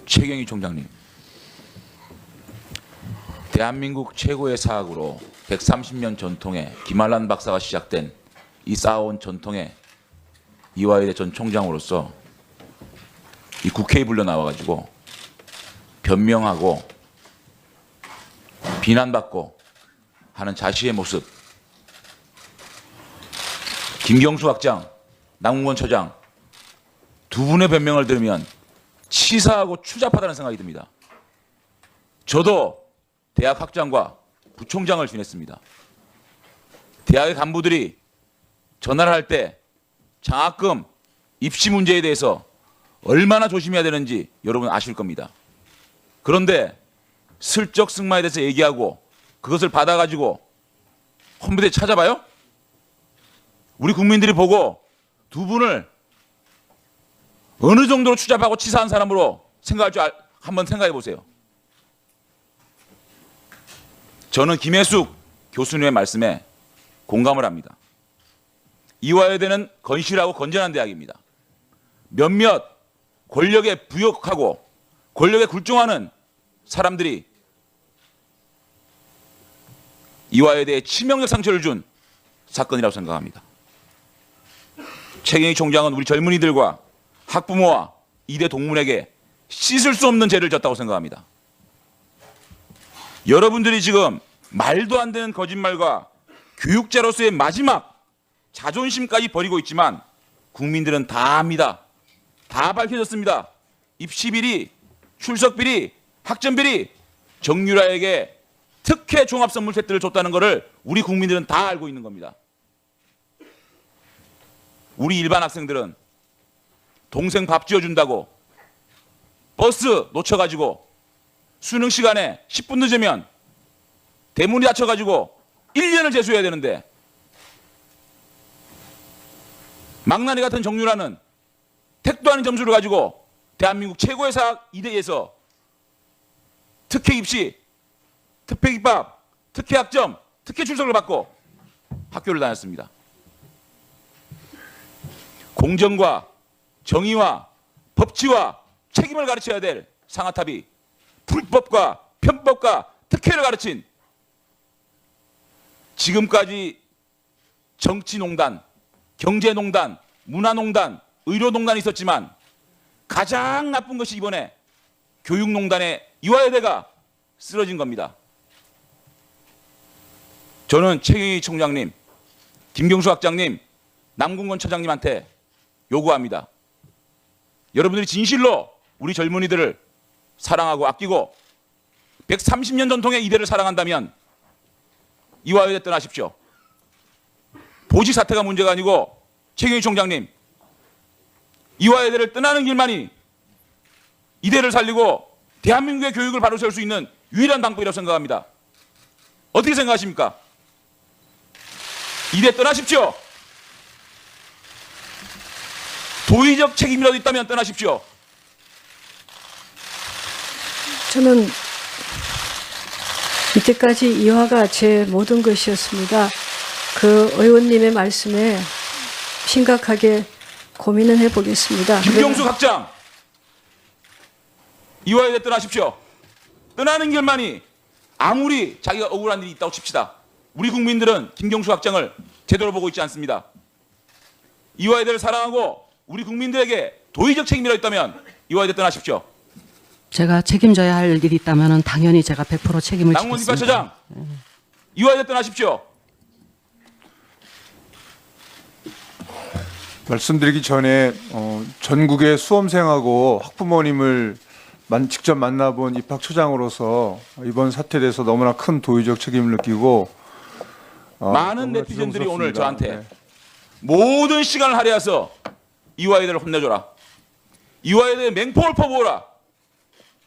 최경희 총장님, 대한민국 최고의 사학으로 130년 전통의 김한란 박사가 시작된 이 쌓아온 전통의 이화여대 전 총장으로서 이 국회에 불려 나와가지고 변명하고 비난받고 하는 자신의 모습, 김경수 학장, 남궁건 처장 두 분의 변명을 들으면 치사하고 추잡하다는 생각이 듭니다. 저도 대학 학장과 부총장을 지냈습니다. 대학의 간부들이 전화를 할 때 장학금, 입시 문제에 대해서 얼마나 조심해야 되는지 여러분 아실 겁니다. 그런데 슬쩍 승마에 대해서 얘기하고 그것을 받아가지고 컴퓨터에 찾아봐요? 우리 국민들이 보고 두 분을 어느 정도로 추잡하고 치사한 사람으로 생각할 줄 한번 생각해 보세요. 저는 김혜숙 교수님의 말씀에 공감을 합니다. 이화여대는 건실하고 건전한 대학입니다. 몇몇 권력에 부역하고 권력에 굴종하는 사람들이 이화여대에 치명적 상처를 준 사건이라고 생각합니다. 최경희 총장은 우리 젊은이들과 학부모와 이대 동문에게 씻을 수 없는 죄를 졌다고 생각합니다. 여러분들이 지금 말도 안 되는 거짓말과 교육자로서의 마지막 자존심까지 버리고 있지만 국민들은 다 압니다. 다 밝혀졌습니다. 입시비리, 출석비리, 학점비리, 정유라에게 특혜 종합선물 세트를 줬다는 것을 우리 국민들은 다 알고 있는 겁니다. 우리 일반 학생들은 동생 밥 지어준다고 버스 놓쳐가지고 수능 시간에 10분 늦으면 대문이 닫혀가지고 1년을 재수해야 되는데 망나니 같은 정유라는 택도 아닌 점수를 가지고 대한민국 최고의 사학 이대에서 특혜 입시, 특혜 입학, 특혜 학점, 특혜 출석을 받고 학교를 다녔습니다. 공정과 정의와 법치와 책임을 가르쳐야 될 상아탑이 불법과 편법과 특혜를 가르친 지금까지 정치농단, 경제농단, 문화농단, 의료농단이 있었지만 가장 나쁜 것이 이번에 교육농단의 이화여대가 쓰러진 겁니다. 저는 최경희 총장님, 김경수 학장님, 남궁건 처장님한테 요구합니다. 여러분들이 진실로 우리 젊은이들을 사랑하고 아끼고 130년 전통의 이대를 사랑한다면 이화여대 떠나십시오. 보직 사태가 문제가 아니고 최경희 총장님, 이화여대를 떠나는 길만이 이대를 살리고 대한민국의 교육을 바로 세울 수 있는 유일한 방법이라고 생각합니다. 어떻게 생각하십니까? 이대 떠나십시오. 도의적 책임이라도 있다면 떠나십시오. 저는 이때까지 이화가 제 모든 것이었습니다. 그 의원님의 말씀에 심각하게 고민을 해보겠습니다. 김경수 학장, 이화여대 떠나십시오. 떠나는 길만이 아무리 자기가 억울한 일이 있다고 칩시다. 우리 국민들은 김경수 학장을 제대로 보고 있지 않습니다. 이화여대를 사랑하고 우리 국민들에게 도의적 책임이라도 있다면 이화여대 떠나십시오. 제가 책임져야 할 일이 있다면 당연히 제가 100% 책임을 남궁건 지겠습니다. 이과처장, 이화여대 떠나십시오. 말씀드리기 전에 전국의 수험생하고 학부모님을 직접 만나본 입학처장으로서 이번 사태에 대해서 너무나 큰 도의적 책임을 느끼고 많은 너무나 네티즌들이 오늘 죄송스럽습니다. 저한테 모든 시간을 할애해서 이화여대를 혼내줘라, 이화여대의 맹폭을 퍼부어라,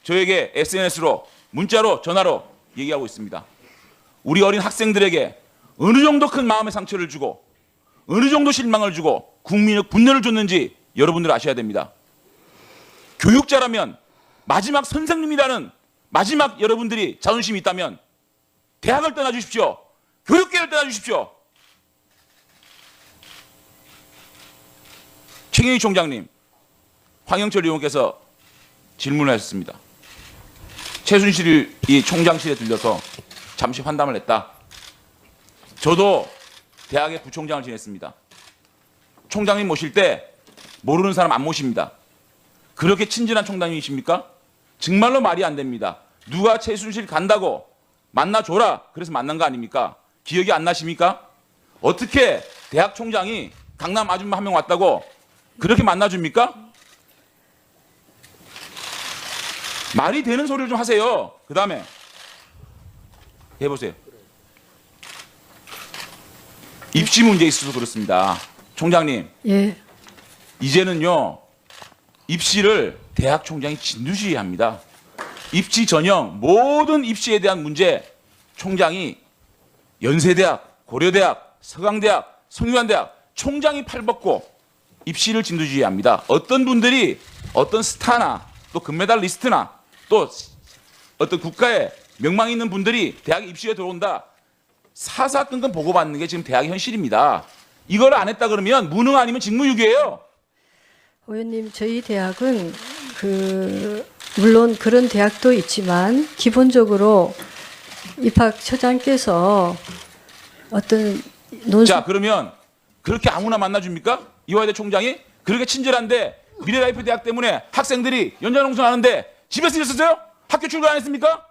저에게 SNS로 문자로 전화로 얘기하고 있습니다. 우리 어린 학생들에게 어느 정도 큰 마음의 상처를 주고 어느 정도 실망을 주고 국민의 분노를 줬는지 여러분들 아셔야 됩니다. 교육자라면 마지막 선생님이라는 마지막 여러분들이 자존심이 있다면 대학을 떠나주십시오. 교육계를 떠나주십시오. 최경희 총장님, 황영철 의원께서 질문을 했습니다. 최순실이 총장실에 들려서 잠시 환담을 했다. 저도 대학의 부총장을 지냈습니다. 총장님 모실 때 모르는 사람 안 모십니다. 그렇게 친절한 총장님이십니까? 정말로 말이 안 됩니다. 누가 최순실 간다고 만나줘라 그래서 만난 거 아닙니까? 기억이 안 나십니까? 어떻게 대학 총장이 강남 아줌마 한 명 왔다고 그렇게 만나줍니까? 말이 되는 소리를 좀 하세요. 그 다음에 해보세요. 입시 문제에 있어서 그렇습니다. 총장님, 예, 이제는요 입시를 대학 총장이 진두지휘합니다. 입시 전형 모든 입시에 대한 문제 총장이 연세대학, 고려대학, 서강대학, 성균관대학 총장이 팔벗고 입시를 진두지휘합니다. 어떤 분들이 어떤 스타나 또 금메달리스트나 또 어떤 국가에 명망 있는 분들이 대학 입시에 들어온다. 사사건건 보고받는 게 지금 대학의 현실입니다. 이걸 안 했다 그러면 무능 아니면 직무유기예요. 의원님, 저희 대학은 물론 그런 대학도 있지만 기본적으로 입학처장께서 어떤 논술 자, 그러면 그렇게 아무나 만나줍니까? 이화여대 총장이 그렇게 친절한데 미래라이프 대학 때문에 학생들이 연장농성하는데 집에서 있었어요? 학교 출근 안 했습니까?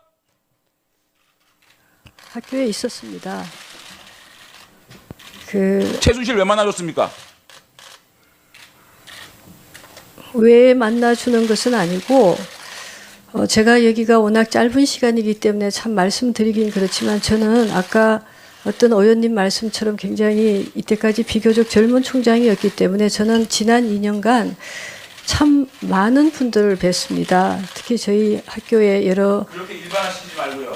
학교에 있었습니다. 최순실 왜 만나줬습니까? 왜 만나주는 것은 아니고 제가 여기가 워낙 짧은 시간이기 때문에 참 말씀드리긴 그렇지만 저는 아까 어떤 의원님 말씀처럼 굉장히 이때까지 비교적 젊은 총장이었기 때문에 저는 지난 2년간 참 많은 분들을 뵀습니다. 특히 저희 학교에 그렇게 일반화시키지 말고요.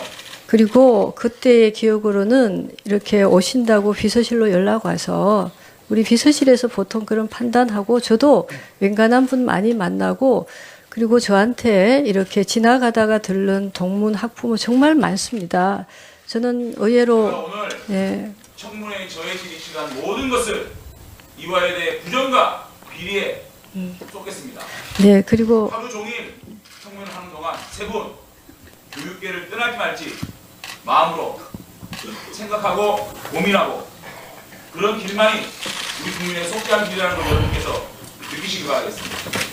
그리고 그때의 기억으로는 이렇게 오신다고 비서실로 연락 와서 우리 비서실에서 보통 그런 판단하고 저도 웬간한 분 많이 만나고 그리고 저한테 이렇게 지나가다가 들른 동문 학부모 정말 많습니다. 저는 의외로 오늘 예, 청문회에 저해진 시간 모든 것을 이화여대 부정과 비리에 쏟겠습니다. 네, 그리고 하루 종일 청문회를 하는 동안 세 분 교육계를 떠날지 말지 마음으로 생각하고 고민하고 그런 길만이 우리 국민의 속죄한 길이라는 걸 여러분께서 느끼시기 바라겠습니다.